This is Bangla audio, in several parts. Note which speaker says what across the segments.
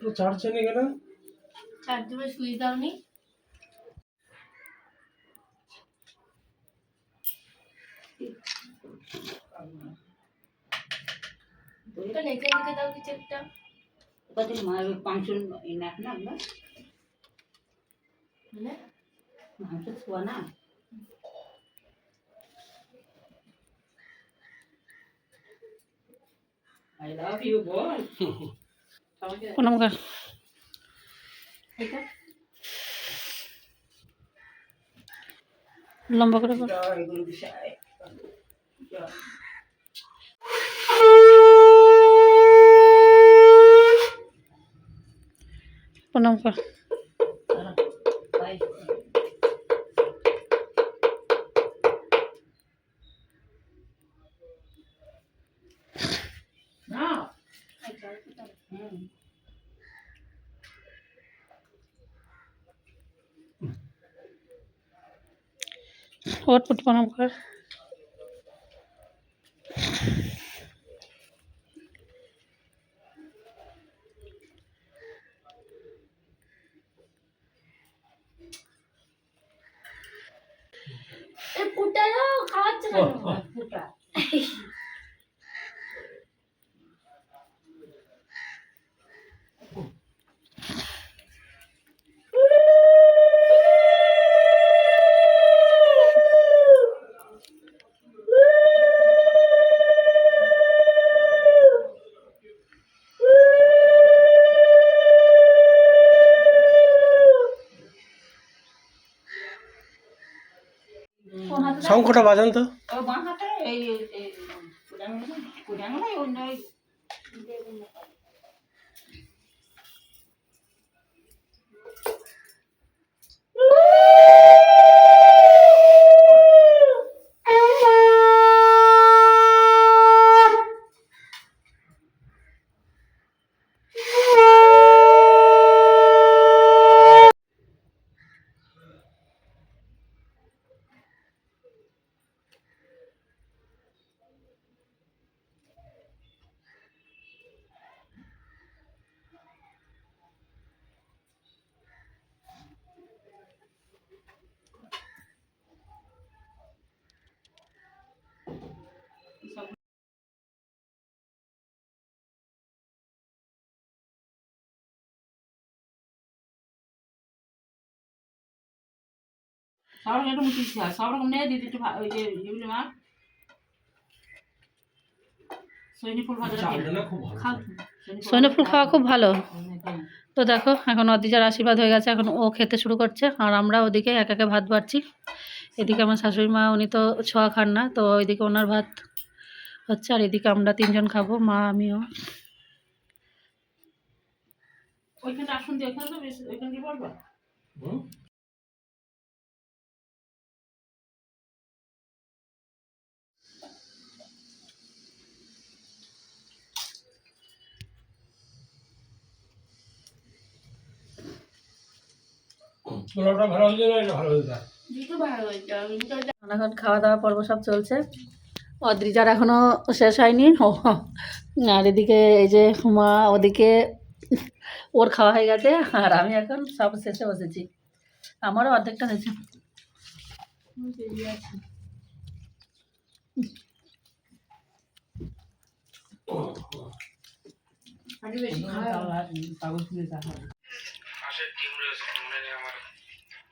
Speaker 1: তো চার্জে নেই কেন?
Speaker 2: চার্জে সুইচ দাওনি? ওটা নেচে রেখে দাও কিছু একটা।
Speaker 3: কত মার পাঁচজন ইনাক না না
Speaker 2: মানে
Speaker 3: মাংস ছোয়া না। I love you বল।
Speaker 4: প্রণাম কর।
Speaker 2: এটা
Speaker 4: লম্বা করে কর।
Speaker 3: জয় গুরু বিষয় জয়।
Speaker 4: প্রণাম কর।
Speaker 3: বাই। না
Speaker 4: ওর পুট প্রণাম কর।
Speaker 2: এই ফুটালো খাওয়াচ্ছে কেন?
Speaker 3: ফুটা
Speaker 1: শঙ্খটা বাজান তো।
Speaker 3: ও বাঁ হাতে এই কুড়াং নাই অন্য সবার একটু মুখি দিতে হয়। সব রকম নিয়ে দিতে একটু ওই যে এগুলো মা সৈনি ফুল ভাজা
Speaker 2: খাও।
Speaker 4: সৈন্য ফুল খাওয়া খুব ভালো। তো দেখো এখন অদিজার আশীর্বাদ হয়ে গেছে, এখন ও খেতে শুরু করছে আর আমরা ওদিকে এক একে ভাত বাড়ছি। এদিকে আমার শাশুড়ি মা উনি তো ছোঁয়া খান না, তো ওইদিকে ওনার ভাত হচ্ছে আর এদিকে আমরা তিনজন খাবো, মা আমিও।
Speaker 3: ওইখানে আসুন দিয়ে ওইখানে তো বেশ ওইখানে কি বলবো
Speaker 1: পোলাওটা ভালো হয়েছে না? এটা ভালো হয়েছে।
Speaker 2: দুটো ভালো হয়েছে।
Speaker 4: এখন খাওয়া দাওয়া পর্ব সব চলছে, অদ্রিজার এখনো শেষ হয়নি। ও আর এদিকে এই যে মা ওদিকে ওর খাওয়া হয়ে গেছে আর আমি এখন সব শেষে বসেছি, আমারও অর্ধেকটা হয়েছে।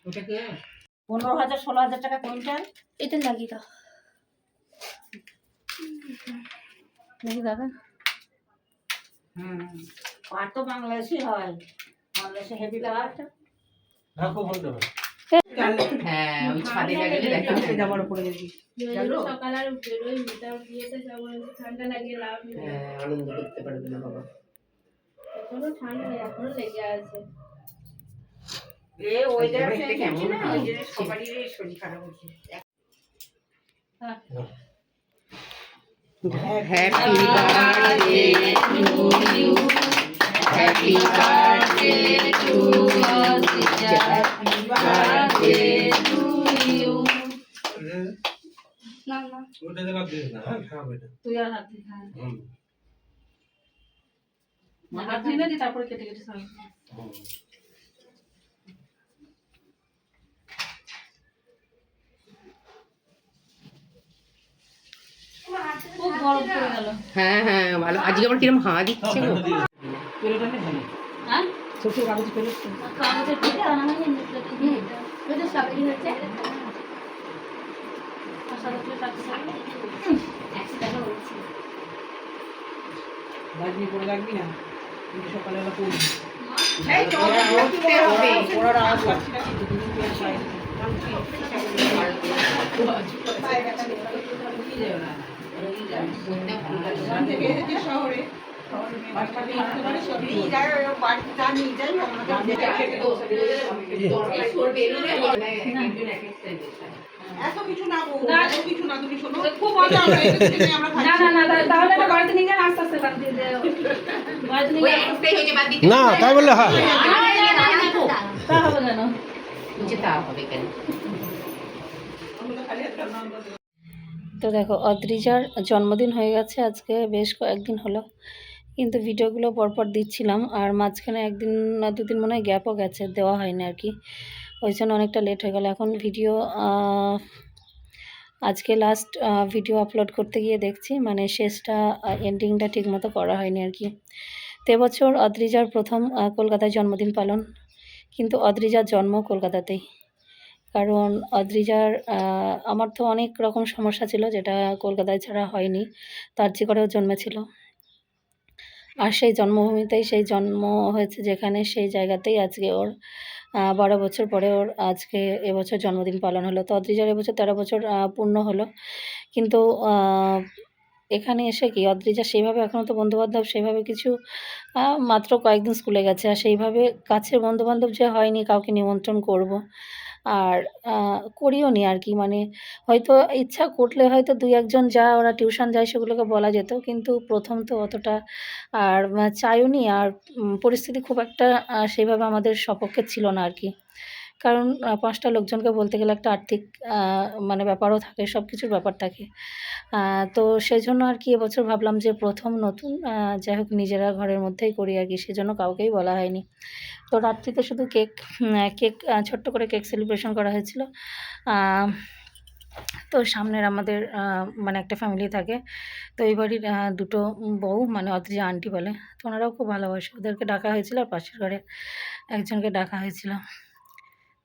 Speaker 3: ওটাকে 15,000 16,000 টাকা কুইন্টাল।
Speaker 2: এটা লাগিয়ে দাও।
Speaker 4: দেখি দাদা।
Speaker 3: পাট তো বাংলাদেশি হয়, বাংলাদেশে হেভি পাট।
Speaker 1: ঢাকো বলতে হবে।
Speaker 3: হ্যাঁ ওই ছাদে গেলে দেখতে জামার উপরে দেখি
Speaker 2: সকাল আর বেরোই মিটার বিয়েতে যাবো, ঠান্ডা লাগে লাভ নেই।
Speaker 3: আনন্দ করতে পারবে না বাবা।
Speaker 2: এখনো ঠান্ডা নেই, এখনো লেগে আছে।
Speaker 3: এ ওয়েদার চেঞ্জ কেমন না ওই যে সবারই শরীর খারাপ হচ্ছে। Happy birthday to you, happy birthday to us, happy birthday to you.
Speaker 2: না না
Speaker 1: ওটা দেওয়া দিস না, হ্যাঁ খাবে এটা।
Speaker 4: তুই আর হাত দিয়ে খা। হাত ধুয়ে দিই তারপরে কেটে কেটে সবাই খুব গরম পড়ে গেল।
Speaker 3: হ্যাঁ হ্যাঁ ভালো, আজকে আমার কিরম হাওয়া দিচ্ছে গো।
Speaker 4: হ্যাঁ
Speaker 3: শ্বশুর কাগজ পেলো
Speaker 4: কাগজের পিঠে আনা হয়নি
Speaker 2: ওই তো সবাই হচ্ছে
Speaker 4: আর সাদা করে কাটতে থাকবে।
Speaker 2: 100 টাকা বলছি।
Speaker 3: বাজনি পড়ে লাগবি না, কিন্তু সকালবেলা পড়বি।
Speaker 2: এই তো
Speaker 3: পড়তে হবে, পড়ার আওয়াজ পাচ্ছি না কিন্তু দুদিন পরে পাই।
Speaker 5: এত কিছু না গো, এত কিছু না, তুমি শোনো
Speaker 4: খুব মজা
Speaker 5: আমরা এটা থেকে আমরা খাই।
Speaker 4: না না না তাহলে একটা বাড়িতে নিয়ে যান আস্তে আস্তে বাড়িতে বাড়িতে নিয়ে যান।
Speaker 1: না তাই বললে হয়
Speaker 4: তা হবে কেন?
Speaker 3: তা হবে কেন?
Speaker 4: তো দেখো অদ্রিজার জন্মদিন হয়ে গেছে আজকে বেশ কয়েকদিন হলো, কিন্তু ভিডিওগুলো পরপর দিচ্ছিলাম আর মাঝখানে একদিন না দুদিন মনে হয় গ্যাপও গেছে, দেওয়া হয়নি আর কি, ওই জন্য অনেকটা লেট হয়ে গেল। এখন ভিডিও আজকে লাস্ট ভিডিও আপলোড করতে গিয়ে দেখছি মানে শেষটা এন্ডিংটা ঠিকমতো করা হয়নি আর কি। তো এবছর অদ্রিজার প্রথম কলকাতায় জন্মদিন পালন, কিন্তু অদ্রিজার জন্ম কলকাতাতেই, কারণ অদ্রিজার আমার তো অনেক রকম সমস্যা ছিল যেটা কলকাতায় ছাড়া হয়নি, তার যে করেও জন্মেছিল আর সেই জন্মভূমিতেই সেই জন্ম হয়েছে যেখানে, সেই জায়গাতেই আজকে ওর 12 বছর পরে ওর আজকে এবছর জন্মদিন পালন হলো। তো অদ্রিজার এবছর 13 বছর পূর্ণ হলো, কিন্তু এখানে এসে কি অদ্রিজা সেইভাবে এখনও তো বন্ধুবান্ধব সেইভাবে কিছু মাত্র কয়েকদিন স্কুলে গেছে, আর সেইভাবে কাছের বন্ধুবান্ধব যে হয়নি কাউকে নিমন্ত্রণ করব, আর করিও নি আর কি, মানে হয়তো ইচ্ছা করলে হয়তো 2-1 যা ওরা টিউশন যায় সেগুলোকে বলা যেত, কিন্তু প্রথম তো অতটা আর চাইও নি, আর পরিস্থিতি খুব একটা সেইভাবে আমাদের সপক্ষে ছিল না আর কি, কারণ 5টা লোকজনকে বলতে গেলে একটা আর্থিক মানে ব্যাপারও থাকে, সব কিছুর ব্যাপার থাকে। তো সেই জন্য আর কি এবছর ভাবলাম যে প্রথম নতুন যাই হোক নিজেরা ঘরের মধ্যেই করি আর কি, সেজন্য কাউকেই বলা হয়নি। তো রাত্রিতে শুধু কেক ছোট্ট করে কেক সেলিব্রেশন করা হয়েছিল। তো সামনের আমাদের মানে একটা ফ্যামিলি থাকে, তো এই বাড়ির 2টো বউ মানে অদ্রিজা আন্টি বলে, তো ওনারাও খুব ভালোবাসে, ওদেরকে ডাকা হয়েছিল আর পাশের ঘরে একজনকে ডাকা হয়েছিল।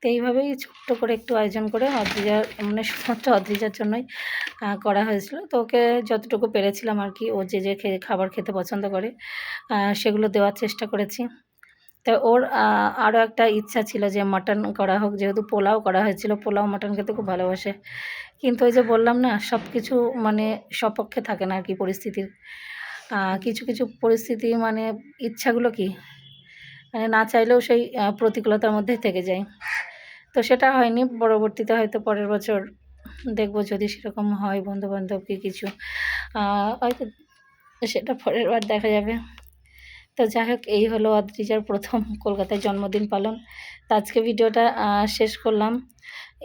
Speaker 4: তো এইভাবেই ছোট্ট করে একটু আয়োজন করে অদ্রিজার মানে শুধুমাত্র অদ্রিজার জন্যই করা হয়েছিল। তো ওকে যতটুকু পেরেছিলাম আর কি, ও যে খাবার খেতে পছন্দ করে সেগুলো দেওয়ার চেষ্টা করেছি। তো ওর আরও একটা ইচ্ছা ছিল যে মাটন করা হোক, যেহেতু পোলাও করা হয়েছিল, পোলাও মাটন খেতে খুব ভালোবাসে, কিন্তু ওই যে বললাম না সব কিছু মানে সপক্ষে থাকে না আর কি পরিস্থিতির, কিছু কিছু পরিস্থিতি মানে ইচ্ছাগুলো কি মানে না চাইলেও সেই প্রতিকূলতার মধ্যে থেকে যায়। তো সেটা হয়নি, পরবর্তীতে হয়তো পরের বছর দেখবো যদি সেরকম হয় বন্ধুবান্ধব কি কিছু, হয়তো সেটা পরের বার দেখা যাবে। তো যাই হোক এই হলো অদ্রিজার প্রথম কলকাতায় জন্মদিন পালন। তো আজকে ভিডিওটা শেষ করলাম।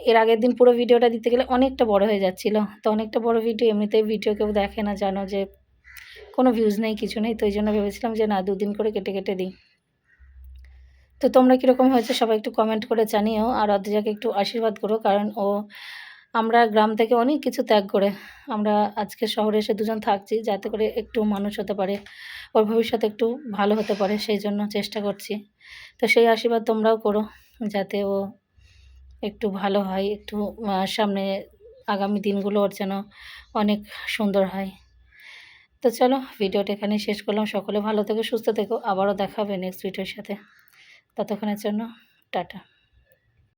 Speaker 4: এর আগের দিন পুরো ভিডিওটা দিতে গেলে অনেকটা বড় হয়ে যাচ্ছিলো, তো অনেকটা বড় ভিডিও এমনিতেই ভিডিও কেউ দেখে না, জানো যে কোনো ভিউজ নেই কিছু নেই, তো এই জন্য ভেবেছিলাম যে না 2 দিন করে কেটে কেটে দিই। তো তোমরা কীরকম হয়েছে সবাই একটু কমেন্ট করে জানিও, আর অদ্রিজাকে একটু আশীর্বাদ করো, কারণ আমরা গ্রাম থেকে অনেক কিছু ত্যাগ করে আমরা আজকে শহরে এসে দুজন থাকছি, যাতে করে একটু মানুষ হতে পারে, ওর ভবিষ্যতে একটু ভালো হতে পারে, সেই জন্য চেষ্টা করছি। তো সেই আশীর্বাদ তোমরাও করো যাতে ও একটু ভালো হয়, একটু সামনে আগামী দিনগুলো ওর যেন অনেক সুন্দর হয়। তো চলো ভিডিওটা এখানেই শেষ করলাম, সকলে ভালো থেকো সুস্থ থেকো, আবারও দেখা হবে নেক্সট ভিডিওর সাথে, ততক্ষণের জন্য টাটা।